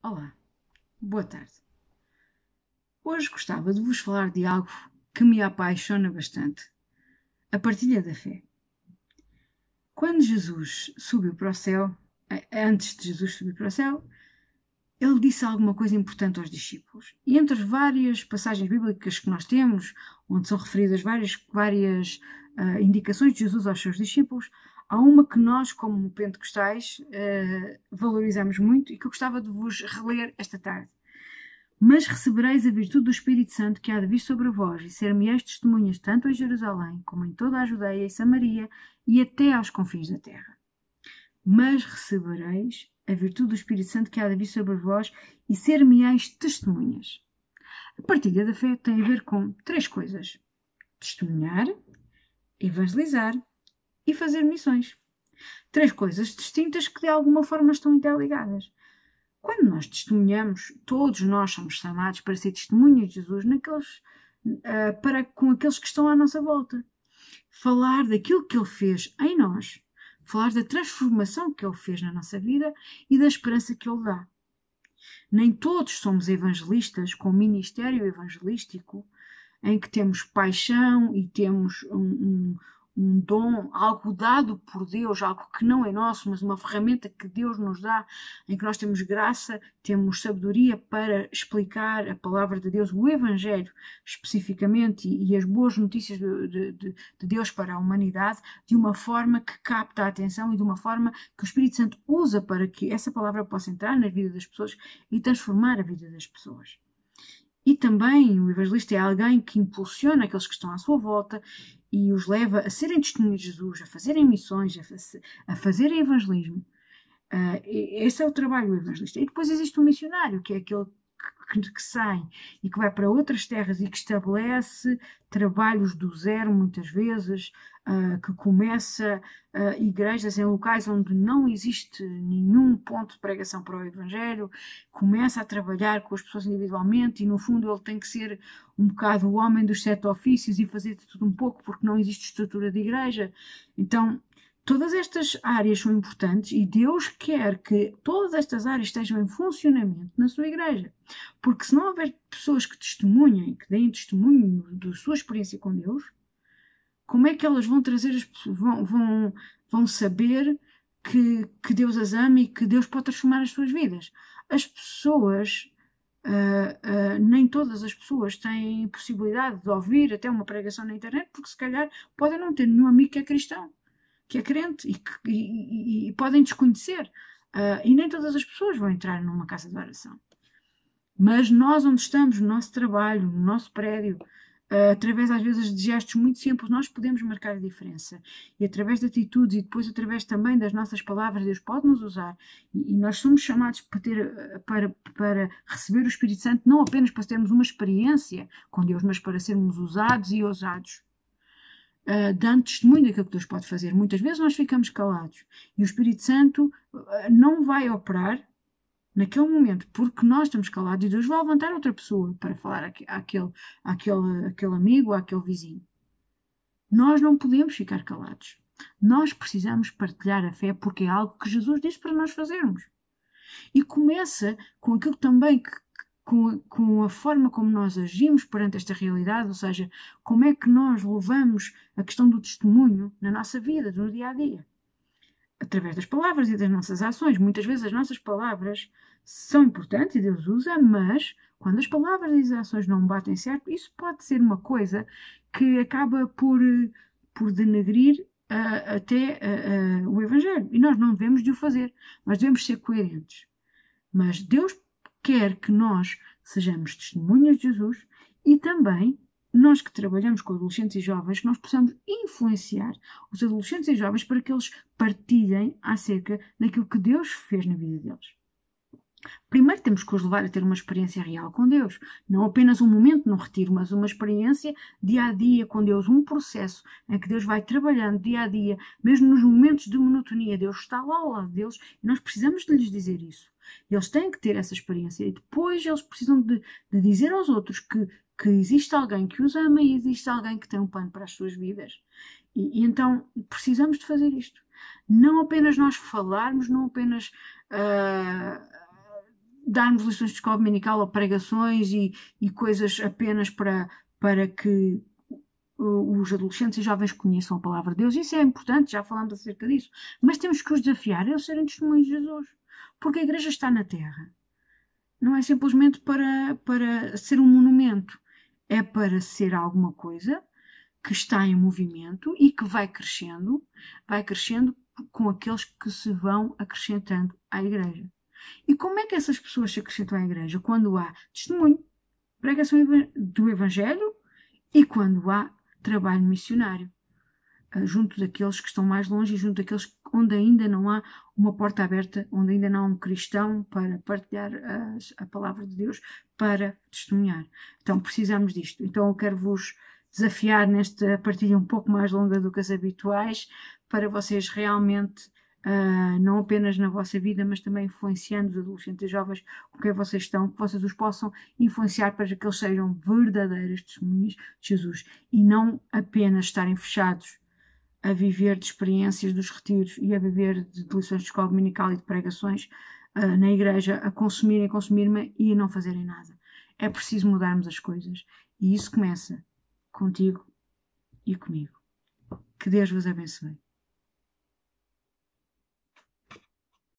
Olá, boa tarde. Hoje gostava de vos falar de algo que me apaixona bastante: a partilha da fé. Quando Jesus subiu para o céu, antes de Jesus subir para o céu, ele disse alguma coisa importante aos discípulos. E entre as várias passagens bíblicas que nós temos, onde são referidas várias indicações de Jesus aos seus discípulos, há uma que nós, como pentecostais, valorizamos muito e que eu gostava de vos reler esta tarde. Mas recebereis a virtude do Espírito Santo que há de vir sobre vós, e ser-me-eis testemunhas tanto em Jerusalém, como em toda a Judeia e Samaria, e até aos confins da terra. Mas recebereis a virtude do Espírito Santo que há de vir sobre vós, e ser-me-eis testemunhas. A partilha da fé tem a ver com três coisas: testemunhar, evangelizar e fazer missões. Três coisas distintas que de alguma forma estão interligadas. Quando nós testemunhamos, todos nós somos chamados para ser testemunhas de Jesus com aqueles que estão à nossa volta. Falar daquilo que Ele fez em nós, falar da transformação que Ele fez na nossa vida e da esperança que Ele dá. Nem todos somos evangelistas com ministério evangelístico, em que temos paixão e temos um dom, algo dado por Deus, algo que não é nosso, mas uma ferramenta que Deus nos dá, em que nós temos graça, temos sabedoria para explicar a palavra de Deus, o Evangelho especificamente, e as boas notícias de Deus para a humanidade, de uma forma que capta a atenção e de uma forma que o Espírito Santo usa para que essa palavra possa entrar na vida das pessoas e transformar a vida das pessoas. E também o evangelista é alguém que impulsiona aqueles que estão à sua volta e os leva a serem testemunhas de Jesus, a fazerem missões, a fazerem evangelismo. Esse é o trabalho do evangelista. E depois existe o missionário, que é aquele que sai e que vai para outras terras e que estabelece trabalhos do zero, muitas vezes, que começa igrejas em locais onde não existe nenhum ponto de pregação para o Evangelho, começa a trabalhar com as pessoas individualmente e, no fundo, ele tem que ser um bocado o homem dos 7 ofícios e fazer de tudo um pouco, porque não existe estrutura de igreja. Então, todas estas áreas são importantes e Deus quer que todas estas áreas estejam em funcionamento na sua igreja. Porque se não houver pessoas que testemunhem, que deem testemunho da sua experiência com Deus, como é que elas vão trazer, vão saber que Deus as ama e que Deus pode transformar as suas vidas? As pessoas, nem todas as pessoas têm possibilidade de ouvir até uma pregação na internet, porque se calhar podem não ter nenhum amigo que é cristão, que é crente e podem desconhecer. E nem todas as pessoas vão entrar numa casa de oração. Mas nós, onde estamos, no nosso trabalho, no nosso prédio, através às vezes de gestos muito simples, nós podemos marcar a diferença. E através de atitudes e depois através também das nossas palavras, Deus pode nos usar. E nós somos chamados para receber o Espírito Santo, não apenas para termos uma experiência com Deus, mas para sermos usados e ousados. Dando testemunho daquilo que Deus pode fazer. Muitas vezes nós ficamos calados e o Espírito Santo não vai operar naquele momento porque nós estamos calados e Deus vai levantar outra pessoa para falar àquele amigo, àquele vizinho. Nós não podemos ficar calados. Nós precisamos partilhar a fé porque é algo que Jesus disse para nós fazermos. E começa com aquilo também com a forma como nós agimos perante esta realidade, ou seja, como é que nós levamos a questão do testemunho na nossa vida, no dia a dia. Através das palavras e das nossas ações. Muitas vezes as nossas palavras são importantes e Deus usa, mas quando as palavras e as ações não batem certo, isso pode ser uma coisa que acaba por denegrir até o Evangelho. E nós não devemos de o fazer, mas devemos ser coerentes. Mas Deus quer que nós sejamos testemunhas de Jesus e também nós que trabalhamos com adolescentes e jovens, que nós possamos influenciar os adolescentes e jovens para que eles partilhem acerca daquilo que Deus fez na vida deles. Primeiro temos que os levar a ter uma experiência real com Deus, não apenas um momento no retiro, mas uma experiência dia a dia com Deus, um processo em que Deus vai trabalhando dia a dia, mesmo nos momentos de monotonia, Deus está lá ao lado deles e nós precisamos de lhes dizer isso. Eles têm que ter essa experiência e depois eles precisam de dizer aos outros que existe alguém que os ama e existe alguém que tem um plano para as suas vidas. E então precisamos de fazer isto. Não apenas nós falarmos, não apenas darmos lições de escola dominical ou pregações e coisas apenas para que os adolescentes e jovens conheçam a palavra de Deus. Isso é importante, já falámos acerca disso. Mas temos que os desafiar a eles serem testemunhos de Jesus. Porque a igreja está na terra. Não é simplesmente para ser um monumento. É para ser alguma coisa que está em movimento e que vai crescendo com aqueles que se vão acrescentando à igreja. E como é que essas pessoas se acrescentam à igreja? Quando há testemunho, pregação do Evangelho e quando há trabalho missionário, junto daqueles que estão mais longe e junto daqueles onde ainda não há uma porta aberta, onde ainda não há um cristão para partilhar a palavra de Deus, para testemunhar. Então precisamos disto. Então eu quero vos desafiar nesta partilha um pouco mais longa do que as habituais, para vocês realmente, não apenas na vossa vida, mas também influenciando os adolescentes e jovens com quem vocês estão, que vocês os possam influenciar para que eles sejam verdadeiras testemunhas de Jesus e não apenas estarem fechados a viver de experiências dos retiros e a viver de lições de escola dominical e de pregações na igreja, a consumirem e a não fazerem nada. É preciso mudarmos as coisas. E isso começa contigo e comigo. Que Deus vos abençoe.